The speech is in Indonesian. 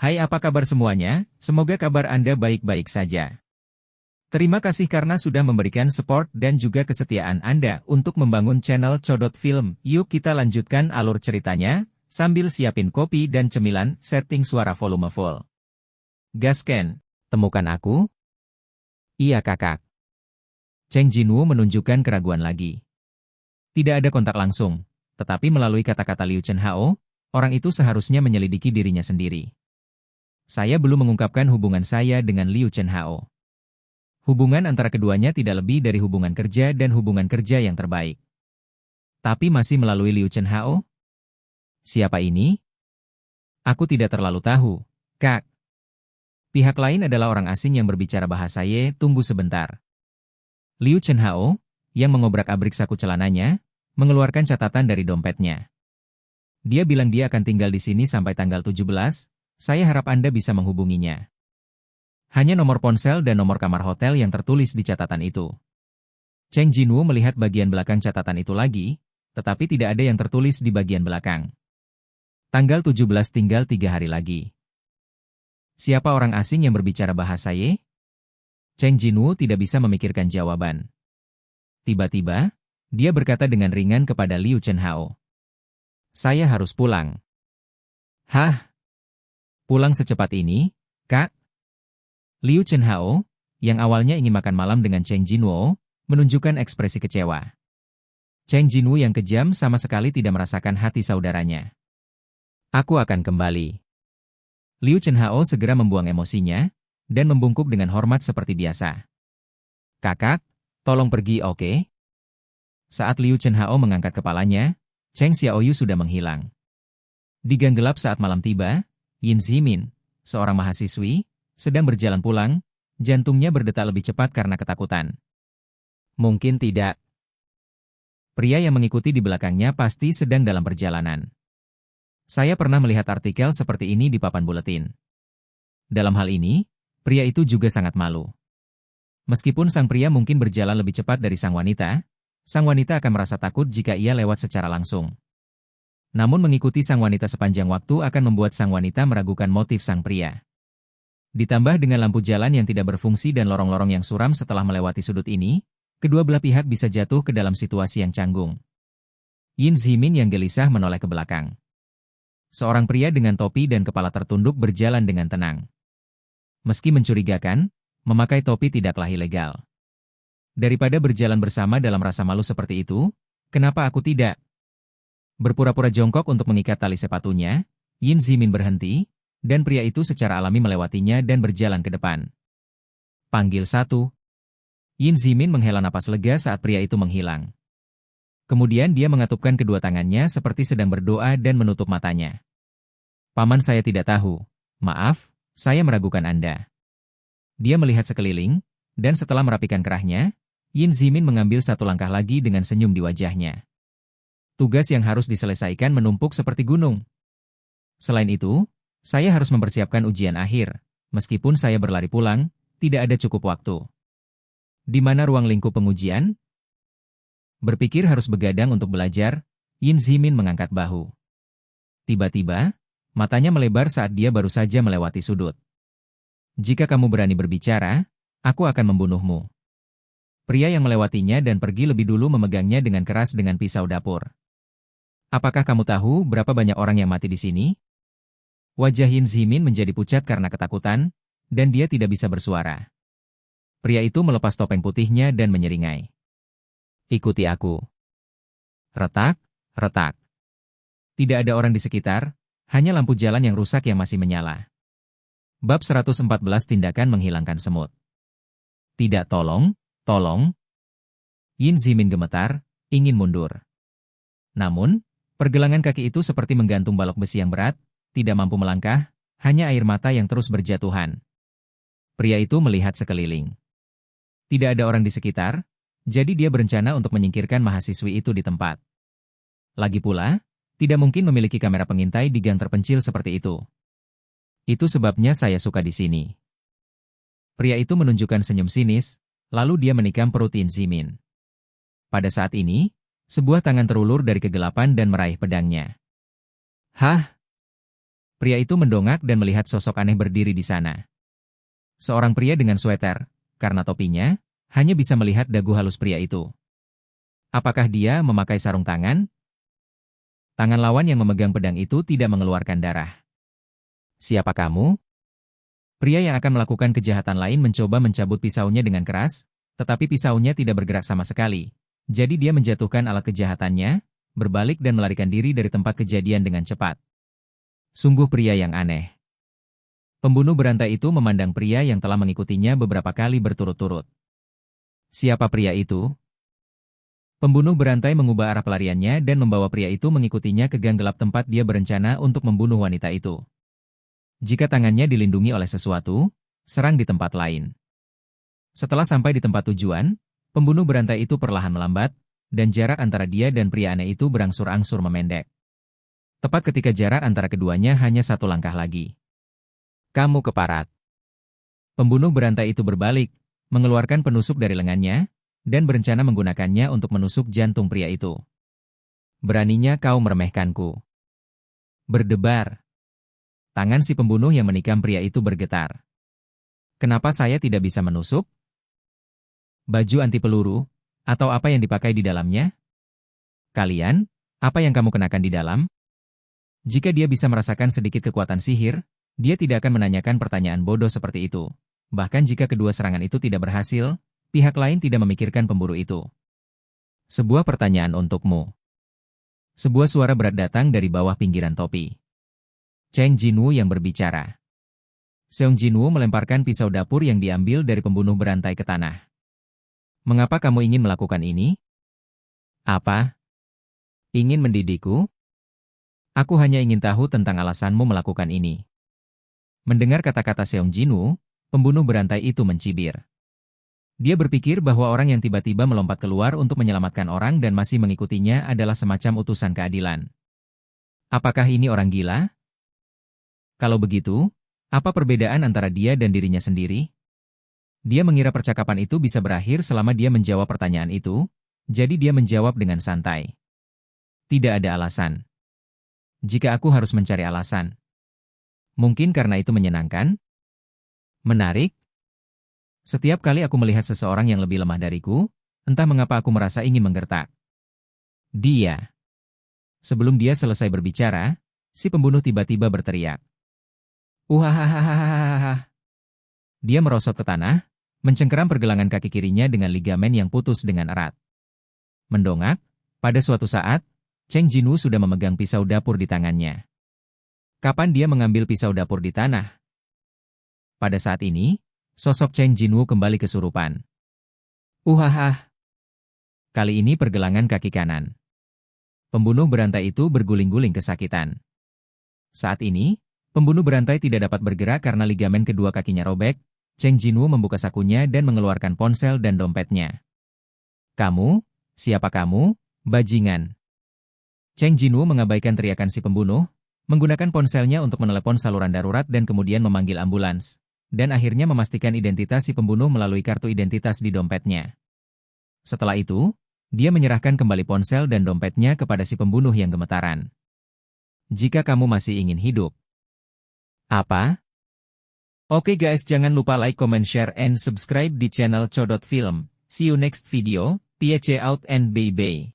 Hai, apa kabar semuanya? Semoga kabar Anda baik-baik saja. Terima kasih karena sudah memberikan support dan juga kesetiaan Anda untuk membangun channel Codot Film. Yuk kita lanjutkan alur ceritanya, sambil siapin kopi dan cemilan, setting suara volume full. Gasken, temukan aku? Iya kakak. Cheng Jinwoo menunjukkan keraguan lagi. Tidak ada kontak langsung, tetapi melalui kata-kata Liu Chenhao, orang itu seharusnya menyelidiki dirinya sendiri. Saya belum mengungkapkan hubungan saya dengan Liu Chenhao. Hubungan antara keduanya tidak lebih dari hubungan kerja dan hubungan kerja yang terbaik. Tapi masih melalui Liu Chenhao? Siapa ini? Aku tidak terlalu tahu, Kak. Pihak lain adalah orang asing yang berbicara bahasa Ye. Tunggu sebentar. Liu Chenhao, yang mengobrak-abrik saku celananya, mengeluarkan catatan dari dompetnya. Dia bilang dia akan tinggal di sini sampai tanggal 17, saya harap Anda bisa menghubunginya. Hanya nomor ponsel dan nomor kamar hotel yang tertulis di catatan itu. Cheng Jinwoo melihat bagian belakang catatan itu lagi, tetapi tidak ada yang tertulis di bagian belakang. Tanggal 17 tinggal 3 hari lagi. Siapa orang asing yang berbicara bahasa Ye? Cheng Jinwoo tidak bisa memikirkan jawaban. Tiba-tiba, dia berkata dengan ringan kepada Liu Chenhao. Saya harus pulang. Hah? Pulang secepat ini, Kak? Liu Chenhao, yang awalnya ingin makan malam dengan Cheng Jinwoo, menunjukkan ekspresi kecewa. Cheng Jinwoo yang kejam sama sekali tidak merasakan hati saudaranya. Aku akan kembali. Liu Chenhao segera membuang emosinya, dan membungkuk dengan hormat seperti biasa. Kakak, tolong pergi, oke? Saat Liu Chenhao mengangkat kepalanya, Cheng Xiaoyu sudah menghilang. Di gang gelap saat malam tiba, Yin Zimin, seorang mahasiswi, sedang berjalan pulang, jantungnya berdetak lebih cepat karena ketakutan. Mungkin tidak. Pria yang mengikuti di belakangnya pasti sedang dalam perjalanan. Saya pernah melihat artikel seperti ini di papan buletin. Dalam hal ini, pria itu juga sangat malu. Meskipun sang pria mungkin berjalan lebih cepat dari sang wanita akan merasa takut jika ia lewat secara langsung. Namun mengikuti sang wanita sepanjang waktu akan membuat sang wanita meragukan motif sang pria. Ditambah dengan lampu jalan yang tidak berfungsi dan lorong-lorong yang suram setelah melewati sudut ini, kedua belah pihak bisa jatuh ke dalam situasi yang canggung. Yin Zimin yang gelisah menoleh ke belakang. Seorang pria dengan topi dan kepala tertunduk berjalan dengan tenang. Meski mencurigakan, memakai topi tidaklah ilegal. Daripada berjalan bersama dalam rasa malu seperti itu, kenapa aku tidak? Berpura-pura jongkok untuk mengikat tali sepatunya, Yin Zimin berhenti, dan pria itu secara alami melewatinya dan berjalan ke depan. Panggil satu. Yin Zimin menghela napas lega saat pria itu menghilang. Kemudian dia mengatupkan kedua tangannya seperti sedang berdoa dan menutup matanya. Paman, saya tidak tahu. Maaf, saya meragukan Anda. Dia melihat sekeliling, dan setelah merapikan kerahnya, Yin Zimin mengambil satu langkah lagi dengan senyum di wajahnya. Tugas yang harus diselesaikan menumpuk seperti gunung. Selain itu, saya harus mempersiapkan ujian akhir. Meskipun saya berlari pulang, tidak ada cukup waktu. Di mana ruang lingkup pengujian? Berpikir harus begadang untuk belajar, Yin Zimin mengangkat bahu. Tiba-tiba, matanya melebar saat dia baru saja melewati sudut. Jika kamu berani berbicara, aku akan membunuhmu. Pria yang melewatinya dan pergi lebih dulu memegangnya dengan keras dengan pisau dapur. Apakah kamu tahu berapa banyak orang yang mati di sini? Wajah Yin Zimin menjadi pucat karena ketakutan, dan dia tidak bisa bersuara. Pria itu melepas topeng putihnya dan menyeringai. Ikuti aku. Retak, retak. Tidak ada orang di sekitar, hanya lampu jalan yang rusak yang masih menyala. Bab 114 Tindakan Menghilangkan Semut. Tidak, tolong, tolong. Yin Zimin gemetar, ingin mundur. Namun, pergelangan kaki itu seperti menggantung balok besi yang berat, tidak mampu melangkah, hanya air mata yang terus berjatuhan. Pria itu melihat sekeliling. Tidak ada orang di sekitar, jadi dia berencana untuk menyingkirkan mahasiswi itu di tempat. Lagi pula, tidak mungkin memiliki kamera pengintai di gang terpencil seperti itu. Itu sebabnya saya suka di sini. Pria itu menunjukkan senyum sinis, lalu dia menikam perut Yin Zimin. Pada saat ini, sebuah tangan terulur dari kegelapan dan meraih pedangnya. Hah? Pria itu mendongak dan melihat sosok aneh berdiri di sana. Seorang pria dengan sweater, karena topinya, hanya bisa melihat dagu halus pria itu. Apakah dia memakai sarung tangan? Tangan lawan yang memegang pedang itu tidak mengeluarkan darah. Siapa kamu? Pria yang akan melakukan kejahatan lain mencoba mencabut pisaunya dengan keras, tetapi pisaunya tidak bergerak sama sekali. Jadi dia menjatuhkan alat kejahatannya, berbalik dan melarikan diri dari tempat kejadian dengan cepat. Sungguh pria yang aneh. Pembunuh berantai itu memandang pria yang telah mengikutinya beberapa kali berturut-turut. Siapa pria itu? Pembunuh berantai mengubah arah pelariannya dan membawa pria itu mengikutinya ke gang gelap tempat dia berencana untuk membunuh wanita itu. Jika tangannya dilindungi oleh sesuatu, serang di tempat lain. Setelah sampai di tempat tujuan, pembunuh berantai itu perlahan melambat, dan jarak antara dia dan pria aneh itu berangsur-angsur memendek. Tepat ketika jarak antara keduanya hanya satu langkah lagi. Kamu keparat. Pembunuh berantai itu berbalik, mengeluarkan penusuk dari lengannya, dan berencana menggunakannya untuk menusuk jantung pria itu. Beraninya kau meremehkanku. Berdebar. Tangan si pembunuh yang menikam pria itu bergetar. Kenapa saya tidak bisa menusuk? Baju anti peluru, atau apa yang dipakai di dalamnya? Kalian, apa yang kamu kenakan di dalam? Jika dia bisa merasakan sedikit kekuatan sihir, dia tidak akan menanyakan pertanyaan bodoh seperti itu. Bahkan jika kedua serangan itu tidak berhasil, pihak lain tidak memikirkan pemburu itu. Sebuah pertanyaan untukmu. Sebuah suara berat datang dari bawah pinggiran topi. Cheng Jinwu yang berbicara. Seong Jinwu melemparkan pisau dapur yang diambil dari pembunuh berantai ke tanah. Mengapa kamu ingin melakukan ini? Apa? Ingin mendidikku? Aku hanya ingin tahu tentang alasanmu melakukan ini. Mendengar kata-kata Seong Jinwu, pembunuh berantai itu mencibir. Dia berpikir bahwa orang yang tiba-tiba melompat keluar untuk menyelamatkan orang dan masih mengikutinya adalah semacam utusan keadilan. Apakah ini orang gila? Kalau begitu, apa perbedaan antara dia dan dirinya sendiri? Dia mengira percakapan itu bisa berakhir selama dia menjawab pertanyaan itu, jadi dia menjawab dengan santai. Tidak ada alasan. Jika aku harus mencari alasan. Mungkin karena itu menyenangkan? Menarik? Setiap kali aku melihat seseorang yang lebih lemah dariku, entah mengapa aku merasa ingin menggertak. Dia. Sebelum dia selesai berbicara, si pembunuh tiba-tiba berteriak. Uhahahahahaha. Dia merosot ke tanah, mencengkeram pergelangan kaki kirinya dengan ligamen yang putus dengan erat. Mendongak, pada suatu saat, Cheng Jinwu sudah memegang pisau dapur di tangannya. Kapan dia mengambil pisau dapur di tanah? Pada saat ini, sosok Cheng Jinwu kembali kesurupan. Uhahah. Kali ini pergelangan kaki kanan. Pembunuh berantai itu berguling-guling kesakitan. Saat ini, pembunuh berantai tidak dapat bergerak karena ligamen kedua kakinya robek. Cheng Jinwu membuka sakunya dan mengeluarkan ponsel dan dompetnya. Kamu? Siapa kamu? Bajingan. Cheng Jinwu mengabaikan teriakan si pembunuh, menggunakan ponselnya untuk menelepon saluran darurat dan kemudian memanggil ambulans, dan akhirnya memastikan identitas si pembunuh melalui kartu identitas di dompetnya. Setelah itu, dia menyerahkan kembali ponsel dan dompetnya kepada si pembunuh yang gemetaran. Jika kamu masih ingin hidup. Apa? Oke guys, jangan lupa like, comment, share, and subscribe di channel Codot Film. See you next video, PHC out and bye-bye.